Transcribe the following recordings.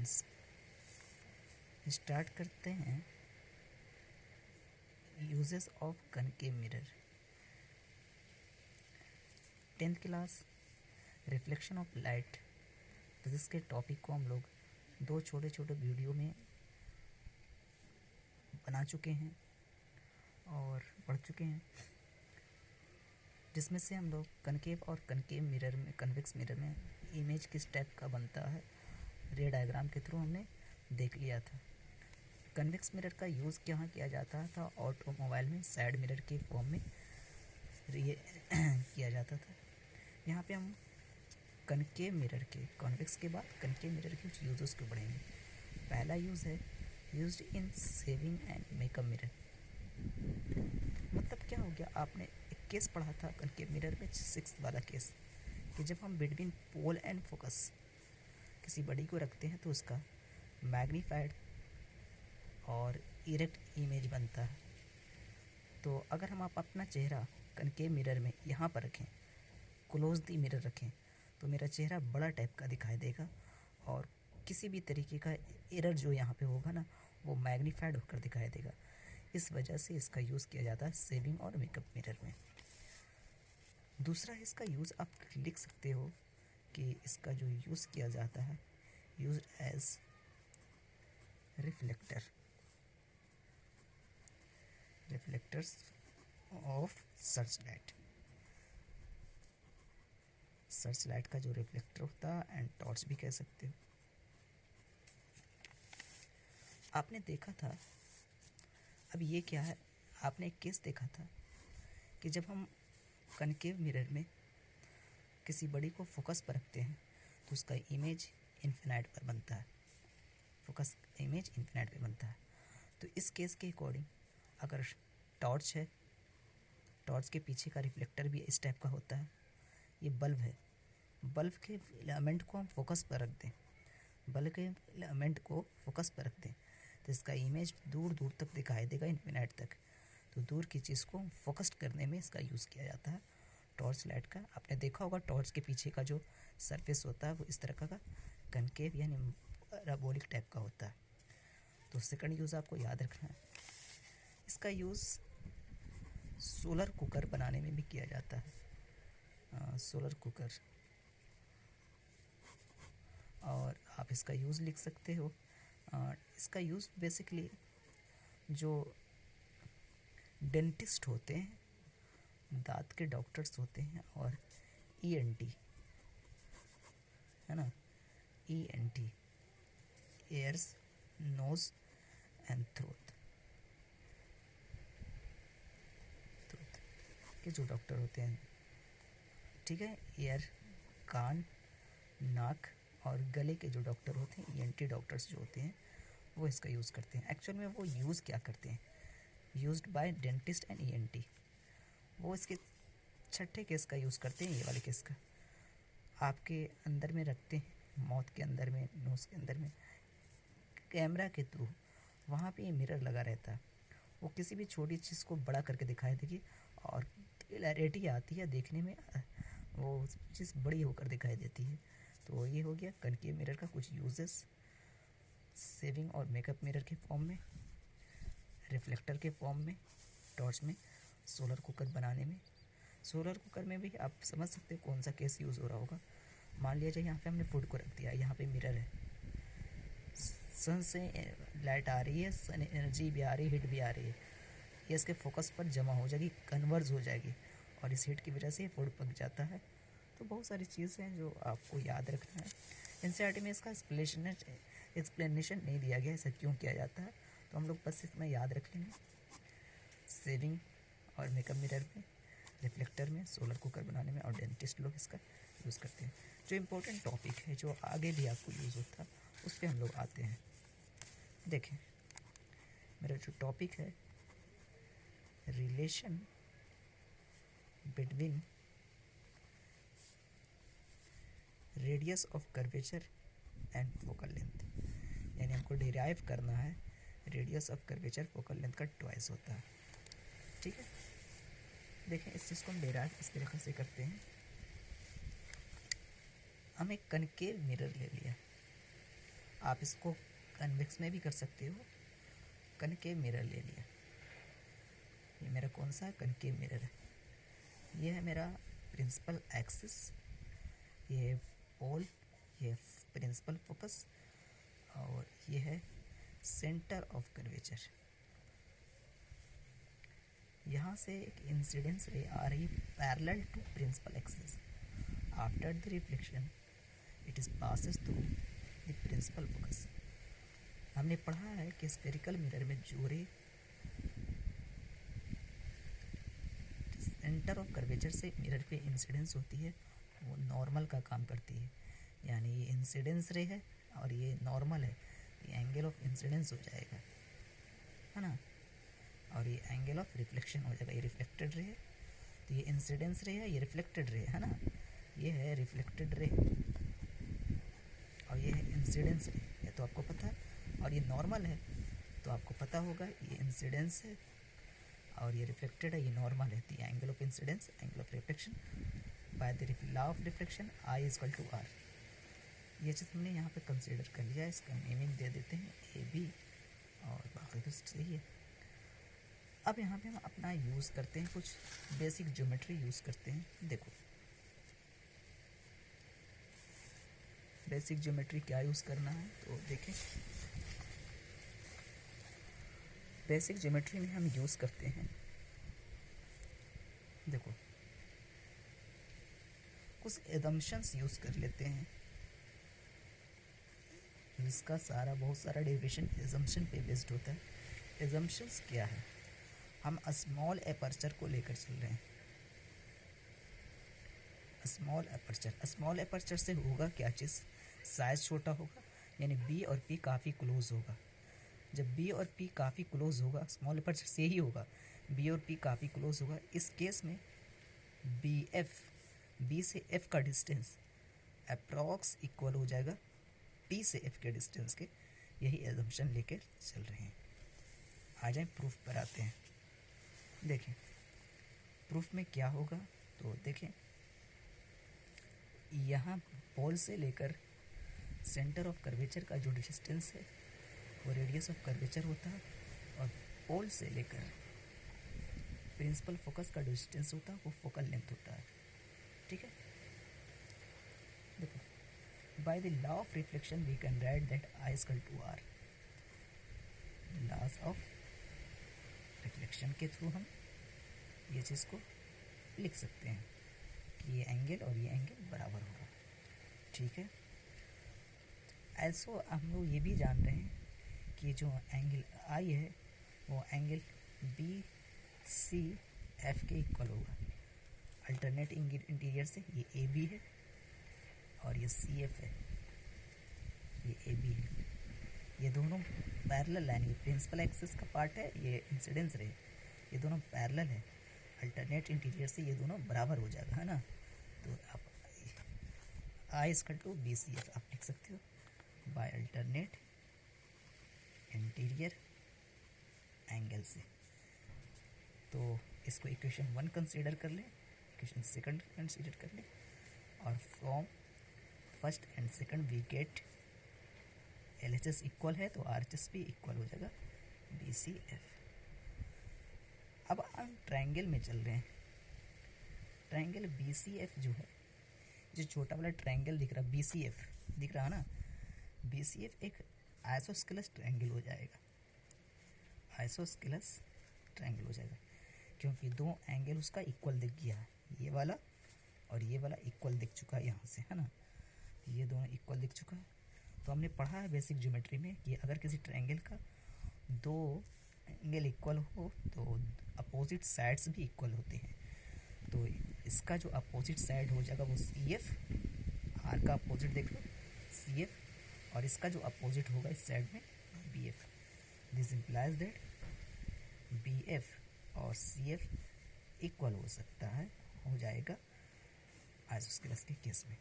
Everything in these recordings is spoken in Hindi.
फ्रेंड्स, स्टार्ट करते हैं uses of concave mirror. 10th class reflection of light physics के टॉपिक को हम लोग 2 छोटे छोटे वीडियो में बना चुके हैं और पढ़ चुके हैं, जिसमें से हम लोग कनकेव और कनकेव मिरर में, कन्वेक्स मिरर में इमेज किस टाइप का बनता है रे डायग्राम के थ्रू हमने देख लिया था। कन्वेक्स मिरर का यूज़ कहाँ किया जाता था? ऑटोमोबाइल में साइड मिरर के फॉर्म में किया जाता था। यहाँ पे हम कनकेव मिरर के, कॉन्वेक्स के बाद कनकेव मिरर के कुछ यूज़ को पढ़ेंगे। पहला यूज़ है used in saving and makeup mirror. मतलब क्या हो गया, आपने एक केस पढ़ा था कनकेव मिरर में, 6th वाला केस, कि जब हम बिटवीन पोल एंड फोकस किसी बॉडी को रखते हैं तो उसका मैग्नीफाइड और इरेक्ट इमेज बनता है। तो अगर हम आप अपना चेहरा कनकेव मिरर में यहाँ पर रखें, क्लोज दी मिरर रखें, तो मेरा चेहरा बड़ा टाइप का दिखाई देगा और किसी भी तरीके का एरर जो यहाँ पे होगा ना, वो मैग्नीफाइड होकर दिखाई देगा। इस वजह से इसका यूज़ किया जाता है सेविंग और मेकअप मिरर में। दूसरा इसका यूज़ आप लिख सकते हो कि इसका जो यूज़ किया जाता है, used as reflectors of search light. Search light का जो रिफ्लेक्टर होता है, एंड टॉर्च भी कह सकते हो। आपने देखा था, अब ये क्या है, आपने एक केस देखा था कि जब हम कनकेव मिरर में किसी बॉडी को फोकस पर रखते हैं तो उसका इमेज इन्फिनाइट पर बनता है, फोकस इमेज इन्फिनाइट पर बनता है। तो इस केस के अकॉर्डिंग अगर टॉर्च है, टॉर्च के पीछे का रिफ्लेक्टर भी इस टाइप का होता है। ये बल्ब है, बल्ब के फिलामेंट को हम फोकस पर रख दें, बल्ब के फिलामेंट को फोकस पर रख दें तो इसका इमेज दूर दूर तक दिखाई देगा, इन्फिनाइट तक। तो दूर की चीज़ को फोकस्ड करने में इसका यूज़ किया जाता है टॉर्च लाइट का। आपने देखा होगा टॉर्च के पीछे का जो सरफेस होता है वो इस तरह का कनकेव यानी पैराबोलिक टाइप का होता है। तो सेकंड यूज़ आपको याद रखना है। इसका यूज़ सोलर कुकर बनाने में भी किया जाता है, सोलर कुकर। और आप इसका यूज़ लिख सकते हो। इसका यूज़ बेसिकली जो डेंटिस्ट होते हैं, दांत के डॉक्टर्स होते हैं, और ENT है ना, ENT, ears, nose and throat के जो डॉक्टर होते हैं, ठीक है, ईयर, कान, नाक और गले के जो डॉक्टर होते हैं, ENT डॉक्टर्स जो होते हैं, वो इसका यूज़ करते हैं। एक्चुअल में वो यूज़ क्या करते हैं, used by dentist and ENT। वो इसके छठे केस का यूज़ करते हैं, ये वाले केस का। आपके अंदर में रखते हैं, माउथ के अंदर में, नोज़ के अंदर में, कैमरा के थ्रू वहाँ पे ये मिरर लगा रहता है। वो किसी भी छोटी चीज़ को बड़ा करके दिखाई देगी और क्लैरिटी आती है देखने में, वो चीज़ बड़ी होकर दिखाई देती है। तो ये हो गया कनकेव मिरर का कुछ यूजेस, सेविंग और मेकअप मिरर के फॉर्म में, रिफ्लेक्टर के फॉर्म में, टॉर्च में, सोलर कुकर बनाने में। सोलर कुकर में भी आप समझ सकते हो कौन सा केस यूज़ हो रहा होगा। मान लिया जाए यहाँ पे हमने फूड को रख दिया, यहाँ पे मिरर है, सन से लाइट आ रही है, सन एनर्जी भी आ रही है, हीट भी आ रही है, ये इसके फोकस पर जमा हो जाएगी, कन्वर्ज हो जाएगी, और इस हीट की वजह से फूड पक जाता है। तो बहुत सारी चीज़ें हैं जो आपको याद रखना है। NCERT में इसका एक्सप्लेनेशन नहीं दिया गया, ऐसा क्यों किया जाता है, तो हम लोग बस इसमें याद रख लेंगे। सेविंग और मेकअप मिरर में, रिफ्लेक्टर में, सोलर कुकर बनाने में, और डेंटिस्ट लोग इसका यूज़ करते हैं। जो इम्पोर्टेंट टॉपिक है, जो आगे भी आपको यूज़ होता है, उस पर हम लोग आते हैं। देखें, मेरा जो टॉपिक है, relation between radius of curvature and focal length, यानी हमको डिराइव करना है radius of curvature focal length का ट्वाइस होता है। ठीक है, देखें इस चीज़ को हम डिराइव इस तरीके से करते हैं। हम एक कनकेव मिरर ले लिया, आप इसको कन्वेक्स में भी कर सकते हो। कनकेव मिरर ले लिया, ये मेरा कौन सा है, कनकेव मिरर है। ये है मेरा प्रिंसिपल एक्सिस, ये पोल, ये प्रिंसिपल फोकस, और ये है सेंटर ऑफ कर्वेचर। यहाँ से एक इंसिडेंस रे आ रही parallel to principal axis. After the reflection it is passes through the principal focus. हमने पढ़ा है कि स्फेरिकल मिरर में जो रे सेंटर ऑफ कर्वेचर से मिरर पे इंसिडेंस होती है वो नॉर्मल का काम करती है। यानी ये इंसिडेंस रे है और ये नॉर्मल है, ये एंगल ऑफ इंसिडेंस हो जाएगा, है ना, और ये एंगल ऑफ रिफ्लेक्शन हो जाएगा। ये रिफ्लेक्टेड रे है, तो ये इंसिडेंस रे है, ये रिफ्लेक्टेड रे है ना, ये है रिफ्लेक्टेड रे और ये है इंसिडेंस रे, ये तो आपको पता है। और ये नॉर्मल है तो आपको पता होगा ये इंसिडेंस है और ये रिफ्लेक्टेड है, ये नॉर्मल है। तो ये angle of incidence, angle of reflection by the law of reflection I is equal to R. ये चीज़ हमने यहाँ पे कंसीडर कर लिया, इसका नेमिंग दे देते हैं ए बी और बाकी तो सही है। अब यहाँ पे हम अपना यूज़ करते हैं, कुछ बेसिक ज्योमेट्री यूज़ करते हैं। देखो बेसिक ज्योमेट्री क्या यूज़ करना है, तो देखें बेसिक ज्योमेट्री में हम यूज़ करते हैं, देखो कुछ एजम्पशंस यूज़ कर लेते हैं। इसका बहुत सारा डेरिवेशन एजम्पशन पे बेस्ड होता है। एजम्पशंस क्या है, हम स्मॉल एपर्चर को लेकर चल रहे हैं। स्मॉल एपर्चर से होगा क्या चीज़, साइज़ छोटा होगा, यानी बी और पी काफ़ी क्लोज होगा। जब बी और पी काफ़ी क्लोज होगा, स्मॉल एपर्चर से ही होगा, बी और पी काफ़ी क्लोज होगा। इस केस में बी से एफ का डिस्टेंस अप्रॉक्स इक्वल हो जाएगा पी से एफ के डिस्टेंस के। यही एजम्पशन लेके चल रहे हैं। आ जाए प्रूफ पर आते हैं। देखें प्रूफ में क्या होगा, तो देखें यहाँ पोल से लेकर सेंटर ऑफ कर्वेचर का जो डिस्टेंस है वो रेडियस ऑफ कर्वेचर होता है, और पोल से लेकर प्रिंसिपल फोकस का डिस्टेंस होता है वो फोकल लेंथ होता है। ठीक है, देखो by the law of reflection we can write that I equal to R. Laws of reflection के थ्रू हम ये चीज़ को लिख सकते हैं कि ये एंगल और ये एंगल बराबर होगा। ठीक है, ऐसो हम लोग ये भी जान रहे हैं कि जो एंगल आई है वो एंगल बी सी एफ के इक्वल होगा। अल्टरनेट इंटीरियर से ये ए बी है और ये सी एफ है, ये ए बी है। ये दोनों पैरेलल लाइन, ये प्रिंसिपल एक्सिस का पार्ट है, ये इंसिडेंस रे, ये दोनों पैरेलल है। अल्टरनेट इंटीरियर से ये दोनों बराबर हो जाएगा, है ना। तो आप I equal to B C F आप लिख सकते हो बाय अल्टरनेट इंटीरियर एंगल से। तो इसको इक्वेशन 1 कंसीडर कर लें, इक्वेशन सेकंड कंसीडर कर लें, और from first and second we get LHS equal है तो RHS भी इक्वल हो जाएगा BCF। अब हम ट्रायंगल में चल रहे हैं। ट्रायंगल BCF जो है, जो छोटा वाला ट्रायंगल दिख रहा BCF दिख रहा है ना, BCF एक आइसोस्केलस ट्रायंगल हो जाएगा। आइसोस्केलस ट्रायंगल हो जाएगा क्योंकि दो एंगल उसका इक्वल दिख गया है, ये वाला और ये वाला इक्वल दिख चुका है यहाँ से, है ना, ये दोनों इक्वल दिख चुका है। तो हमने पढ़ा है बेसिक ज्योमेट्री में कि अगर किसी ट्रायंगल का दो एंगल इक्वल हो तो अपोजिट साइड्स भी इक्वल होते हैं। तो इसका जो अपोजिट साइड हो जाएगा वो CF, आर का अपोजिट देख लो CF, और इसका जो अपोजिट होगा इस साइड में BF। This implies that BF और CF इक्वल हो सकता है, हो जाएगा आइसोस्केलस के केस में।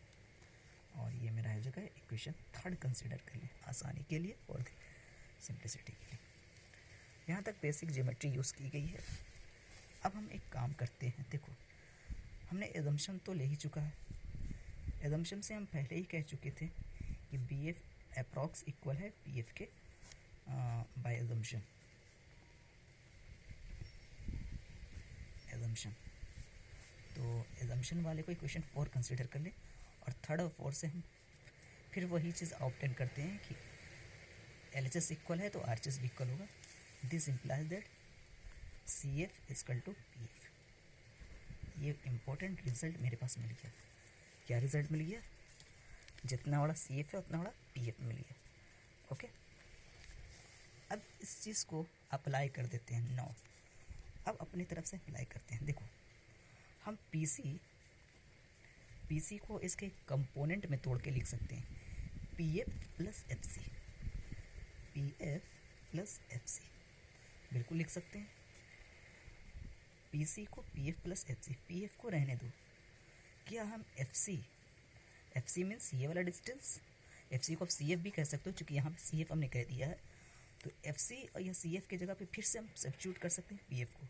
और ये मेरा हो जाएगा इक्वेशन 3 कंसीडर कर लें आसानी के लिए और सिंप्लिसिटी के लिए। यहाँ तक बेसिक ज्योमेट्री यूज़ की गई है। अब हम एक काम करते हैं, देखो हमने एजम्पशन तो ले ही चुका है। एजम्पशन से हम पहले ही कह चुके थे कि BF अप्रॉक्स इक्वल है पी एफ के बाय एजम्पशन। तो एजम्पशन वाले को इक्वेशन 4 कंसिडर कर ले और थर्ड और फोर्थ से हम फिर वही चीज़ ऑब्टेन करते हैं कि एल एच एस इक्वल है तो आर एच एस भी इक्वल होगा। This implies that C F equal to P F. ये इम्पोर्टेंट रिजल्ट मेरे पास मिल गया। क्या रिजल्ट मिल गया? जितना बड़ा सी एफ है उतना बड़ा पी एफ मिल गया। ओके, अब इस चीज़ को अप्लाई कर देते हैं। नो, अब अपनी तरफ से अप्लाई करते हैं। देखो, हम पीसी को इसके कंपोनेंट में तोड़ के लिख सकते हैं, P F plus F C, P F plus F C बिल्कुल लिख सकते हैं। पीसी को P F plus F C, P F को रहने दो। क्या हम एफ सी मीन्स ये वाला डिस्टेंस, एफ सी को आप सी एफ भी कह सकते हो क्योंकि यहाँ पे सी एफ हमने कह दिया है। तो एफ सी और या सी एफ की जगह पे फिर से हम सब्स्टिट्यूट कर सकते हैं पी एफ को।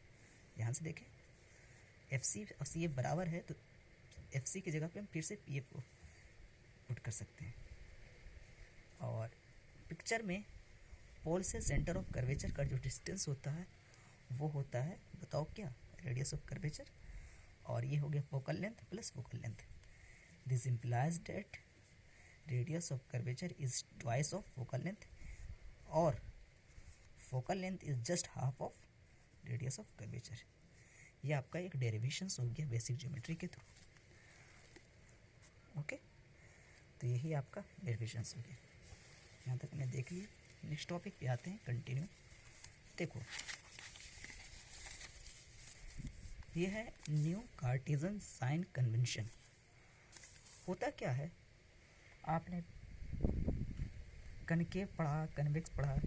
ध्यान से देखें, एफ सी और सी एफ बराबर है तो एफ सी की जगह पे हम फिर से पी एफ को पुट कर सकते हैं। और पिक्चर में पोल से सेंटर ऑफ कर्वेचर का जो डिस्टेंस होता है वो होता है, बताओ क्या, रेडियस ऑफ कर्वेचर। और ये हो गया focal length plus focal length. This implies that radius of curvature is twice of focal length और focal length is just half of radius of curvature. ये आपका एक डेरिवेशंस हो गया बेसिक ज्योमेट्री के थ्रू। ओके, तो यही आपका डेरिवेशंस हो गया। यहाँ तक हमने देख लिया। नेक्स्ट टॉपिक पे आते हैं, कंटिन्यू। देखो, ये है न्यू कार्टेशियन साइन कन्वेंशन। होता क्या है, आपने कनकेव पढ़ा, कन्वेक्स पढ़ा,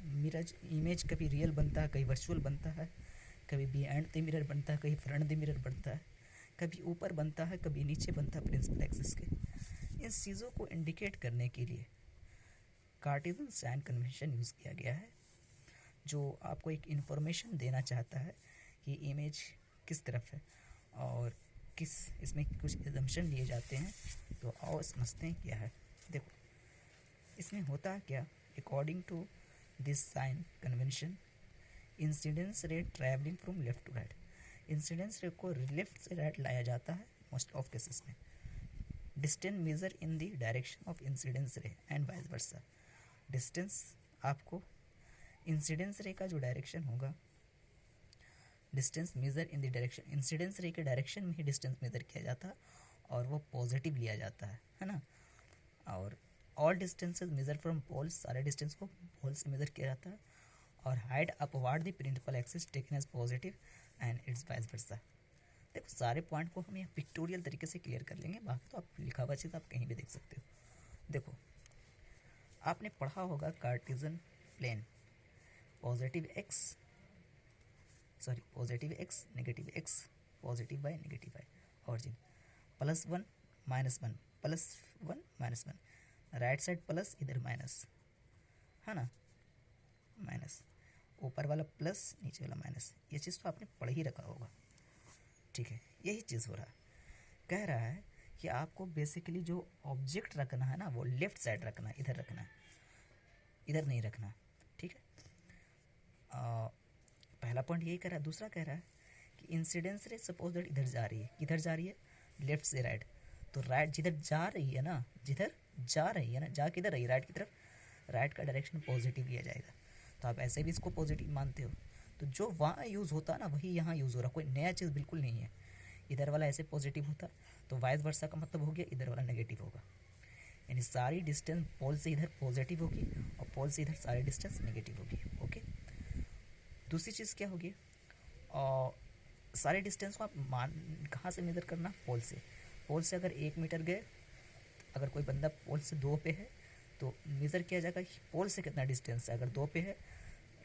मिरर इमेज कभी रियल बनता है, कभी वर्चुअल बनता है, कभी बिहाइंड द मिरर बनता है, कभी फ्रंट द मिरर बनता है, कभी ऊपर बनता है, कभी नीचे बनता है प्रिंसिपल एक्सिस के। इन चीज़ों को इंडिकेट करने के लिए कार्टेशियन साइन कन्वेंशन यूज़ किया गया है, जो आपको एक इन्फॉर्मेशन देना चाहता है कि इमेज किस तरफ है और किस इसमें कुछ एजम्पशन लिए जाते हैं। तो आओ समझते हैं क्या है। देखो, इसमें होता है क्या, according to this sign convention, incidence ray travelling from left to right, incidence ray को लेफ्ट से राइट लाया जाता है मोस्ट ऑफ केसेस में। Distance measure in the direction of incidence ray and vice versa. Distance आपको इंसिडेंस रे का जो डायरेक्शन होगा, distance measure in the direction, incidence ray के डायरेक्शन में ही डिस्टेंस मेजर किया जाता है और वो पॉजिटिव लिया जाता है ना। और all distances measure from poles, सारे डिस्टेंस को पोल से मेजर किया जाता है। और height upward the principal axis taken as positive and its vice versa. देखो, सारे पॉइंट को हम यहाँ पिक्टोरियल तरीके से क्लियर कर लेंगे, बाकी तो आप लिखा हुआ चीज़ आप कहीं भी देख सकते हो। देखो, आपने पढ़ा होगा Cartesian plane, positive x negative x, positive y negative y, origin +1 -1 +1 -1, right side plus, इधर माइनस, है ना, माइनस, ऊपर वाला प्लस, नीचे वाला माइनस। ये चीज़ तो आपने पढ़ ही रखा होगा, ठीक है। यही चीज़ हो रहा है, कह रहा है कि आपको बेसिकली जो ऑब्जेक्ट रखना है ना वो लेफ्ट साइड रखना है, इधर रखना है, इधर नहीं रखना, ठीक है। पहला पॉइंट यही कह रहा है। दूसरा कह रहा है कि इंसिडेंस रे सपोज दैट इधर जा रही है, किधर जा रही है, लेफ्ट से राइट। तो राइट जिधर जा रही है ना, जा किधर रही है, राइट की तरफ, राइट का डायरेक्शन पॉजिटिव लिया जाएगा। तो आप ऐसे भी इसको पॉजिटिव मानते हो, तो जो वहाँ यूज़ होता है ना वही यहाँ यूज़ हो रहा, कोई नया चीज़ बिल्कुल नहीं है। इधर वाला ऐसे पॉजिटिव होता तो वाइस वर्सा का मतलब हो गया इधर वाला नेगेटिव होगा। यानी सारी डिस्टेंस पोल से इधर पॉजिटिव होगी और पोल से इधर सारी डिस्टेंस नेगेटिव होगी। ओके, दूसरी चीज़ क्या होगी, और सारे डिस्टेंस को आप कहाँ से मेज़र करना, पोल से। पोल से अगर 1 मीटर गए, अगर कोई बंदा पोल से 2 पे है तो मेज़र किया जाएगा कि पोल से कितना डिस्टेंस है। अगर 2 पे है,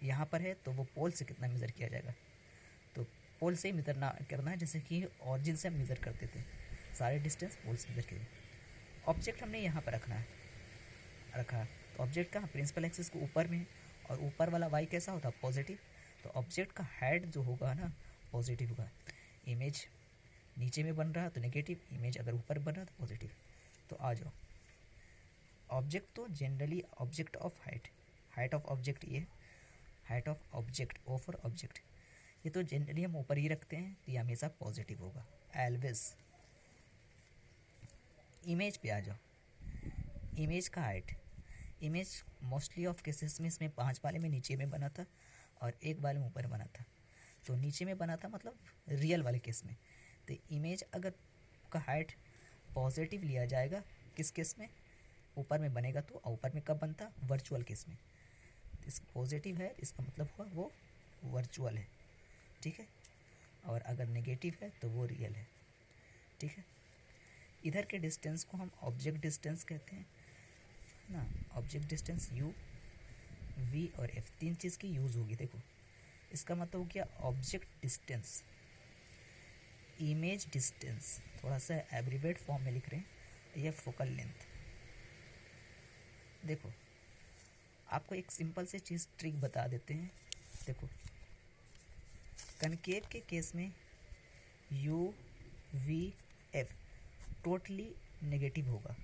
यहाँ पर है, तो वो पोल से कितना मेज़र किया जाएगा। तो पोल से ही मेज़र ना करना है, जैसे कि ऑरिजिन से हम मेज़र करते थे, सारे डिस्टेंस पोल से मेज़र किए। ऑब्जेक्ट हमने यहाँ पर रखा है, तो ऑब्जेक्ट का प्रिंसिपल एक्सिस को ऊपर में है और ऊपर वाला वाई कैसा होता है, पॉजिटिव। तो ऑब्जेक्ट का हेड जो होगा ना पॉजिटिव होगा। इमेज नीचे में बन रहा है तो नेगेटिव, इमेज अगर ऊपर बन रहा है तो पॉजिटिव। तो आ जाओ, ऑब्जेक्ट तो generally object of height, height of object ये, height of object, O for object, ये तो जनरली हम ऊपर ही रखते हैं, तो ये हमेशा पॉजिटिव होगा ऑलवेज। इमेज पे आ जाओ, इमेज का height, image mostly of cases में इसमें 5 वाले में नीचे में बना था और 1 वाले में ऊपर बना था, तो नीचे में बना था मतलब रियल वाले केस में। तो इमेज अगर का हाइट पॉजिटिव लिया जाएगा किस केस में, ऊपर में बनेगा, तो ऊपर में कब बनता, वर्चुअल केस में। तो इस पॉजिटिव है, इसका मतलब हुआ वो वर्चुअल है, ठीक है। और अगर नेगेटिव है तो वो रियल है, ठीक है। इधर के डिस्टेंस को हम ऑब्जेक्ट डिस्टेंस कहते हैं ना, ऑब्जेक्ट डिस्टेंस u, v और f, 3 चीज़ की यूज़ होगी। देखो इसका मतलब हो गया ऑब्जेक्ट डिस्टेंस, इमेज डिस्टेंस, थोड़ा सा एब्रीवेट फॉर्म में लिख रहे हैं, यह फोकल लेंथ। देखो आपको एक सिंपल से चीज़ ट्रिक बता देते हैं। देखो कनकेव के केस में u, v, f totally negative होगा।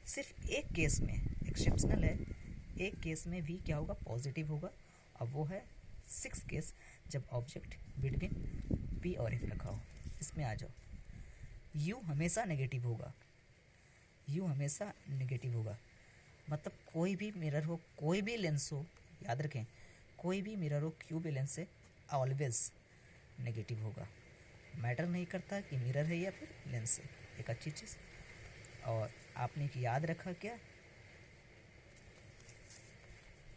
सिर्फ एक केस में एक्सेप्शनल है, एक केस में v क्या होगा, पॉजिटिव होगा। अब वो है 6 केस जब ऑब्जेक्ट बिटवीन p और f रखा हो। इसमें आ जाओ, u हमेशा नेगेटिव होगा, u हमेशा नेगेटिव होगा, मतलब कोई भी मिरर हो, कोई भी लेंस हो, याद रखें कोई भी मिरर हो, क्यों भी लेंस है, ऑलवेज नेगेटिव होगा। मैटर नहीं करता कि मिरर है या फिर लेंस है, एक अच्छी चीज़। और आपने याद रखा क्या,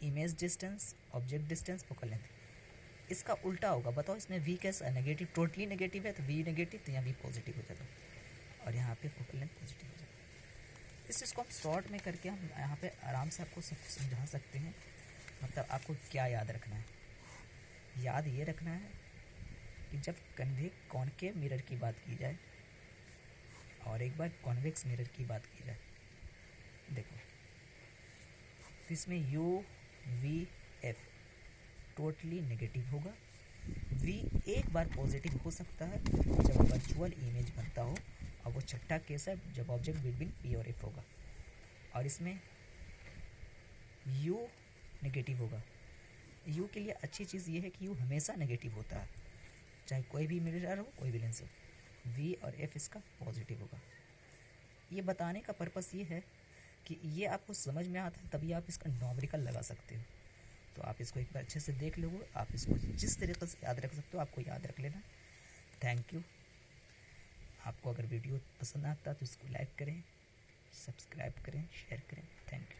image distance, object distance, focal length. इसका उल्टा होगा, बताओ इसमें v कैसा है, नेगेटिव, टोटली नेगेटिव है तो v नेगेटिव, तो यहाँ v पॉजिटिव हो जाता है और यहाँ पे फोकल लेंथ पॉजिटिव हो जाता है। इस चीज़ को हम शॉर्ट में करके हम यहाँ पे आराम से आपको सब समझा सकते हैं। मतलब आपको क्या याद रखना है, याद ये रखना है कि जब कॉनकेव मिरर की बात की जाए और एक बार कॉन्वेक्स मिरर की बात की जाए, देखो तो इसमें u, v, f totally negative होगा। v एक बार पॉजिटिव हो सकता है जब वर्चुअल इमेज बनता हो, और वो छठा केस है जब ऑब्जेक्ट बिटवीन p और f होगा। और इसमें u नेगेटिव होगा। u के लिए अच्छी चीज़ ये है कि u हमेशा नेगेटिव होता है, चाहे कोई भी मिरर हो, कोई भी लेंस हो। v और f इसका पॉजिटिव होगा। ये बताने का पर्पस ये है कि ये आपको समझ में आता है, तभी आप इसका न्यूमेरिकल लगा सकते हो। तो आप इसको एक बार अच्छे से देख लोगे, आप इसको जिस तरीके से याद रख सकते हो आपको याद रख लेना। Thank you. आपको अगर वीडियो पसंद आता तो इसको लाइक करें, सब्सक्राइब करें, शेयर करें। Thank you.